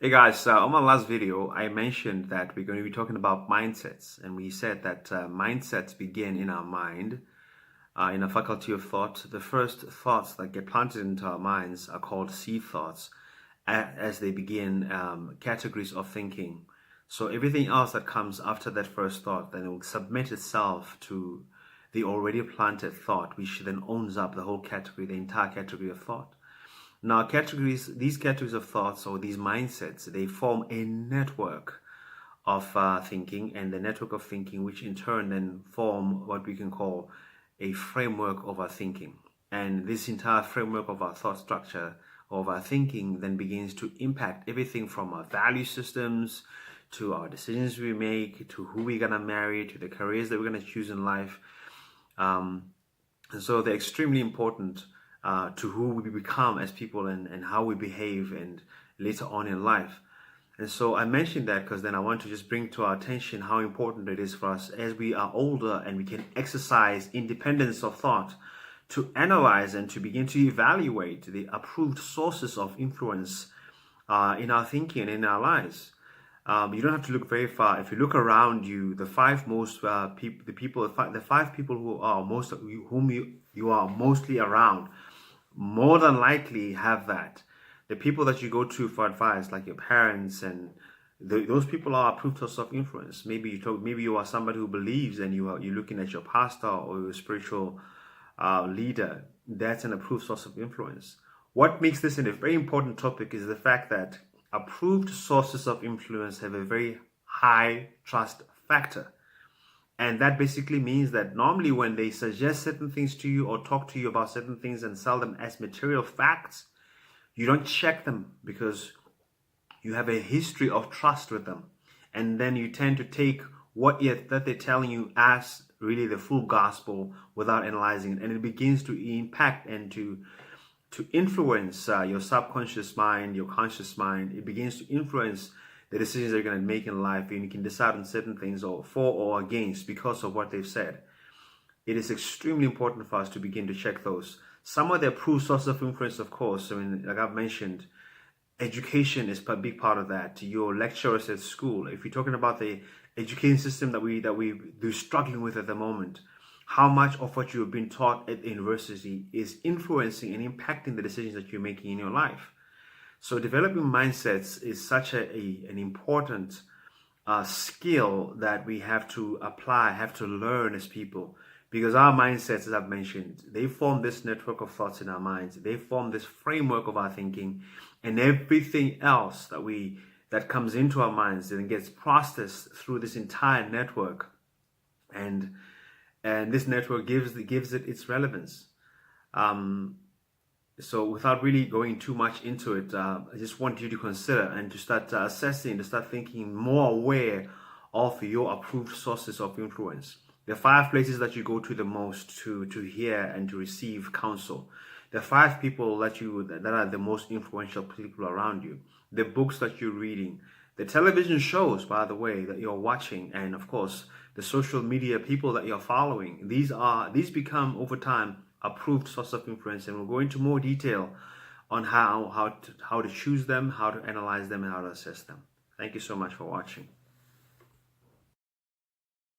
Hey guys, on my last video, I mentioned that we're going to be talking about mindsets, and we said that mindsets begin in our mind, in a faculty of thought. The first thoughts that get planted into our minds are called seed thoughts, as they begin categories of thinking. So everything else that comes after that first thought, then it will submit itself to the already planted thought, which then owns up the whole category, the entire category of thought. Now, these categories of thoughts or these mindsets, they form a network of thinking, and the network of thinking, which in turn then form what we can call a framework of our thinking. And this entire framework of our thought structure, of our thinking, then begins to impact everything from our value systems to our decisions we make, to who we're going to marry, to the careers that we're going to choose in life. And so they're extremely important to who we become as people and how we behave and later on in life. And so I mentioned that because then I want to just bring to our attention how important it is for us as we are older and we can exercise independence of thought to analyze and to begin to evaluate the approved sources of influence in our thinking and in our lives. You don't have to look very far. If you look around you, the five people who are whom you are mostly around, more than likely have that. The people that you go to for advice, like your parents, and those people are approved source of influence. Maybe you are somebody who believes, and you're looking at your pastor or your spiritual leader. That's an approved source of influence. What makes this a very important topic is the fact that approved sources of influence have a very high trust factor. And that basically means that normally when they suggest certain things to you or talk to you about certain things and sell them as material facts, you don't check them because you have a history of trust with them. And then you tend to take that they're telling you as really the full gospel without analyzing it. And it begins to impact and to influence your subconscious mind, your conscious mind. It begins to influence the decisions they're going to make in life, and you can decide on certain things or for or against because of what they've said. It is extremely important for us to begin to check those. Some of the approved sources of influence, of course, I mean, like I've mentioned, education is a big part of that. Your lecturers at school, if you're talking about the education system that we're struggling with at the moment, how much of what you've been taught at the university is influencing and impacting the decisions that you're making in your life. So developing mindsets is such an important skill that we have to apply, have to learn as people, because our mindsets, as I've mentioned, they form this network of thoughts in our minds. They form this framework of our thinking, and everything else that comes into our minds then gets processed through this entire network, and this network gives it its relevance. So without really going too much into it, I just want you to consider and to start assessing, to start thinking more aware of your approved sources of influence. The 5 places that you go to the most to hear and to receive counsel. The 5 people that are the most influential people around you. The books that you're reading. The television shows, by the way, that you're watching, and of course, the social media people that you're following. These become over time approved source of influence, and we'll go into more detail on how to choose them, how to analyze them, and how to assess them. Thank you so much for watching.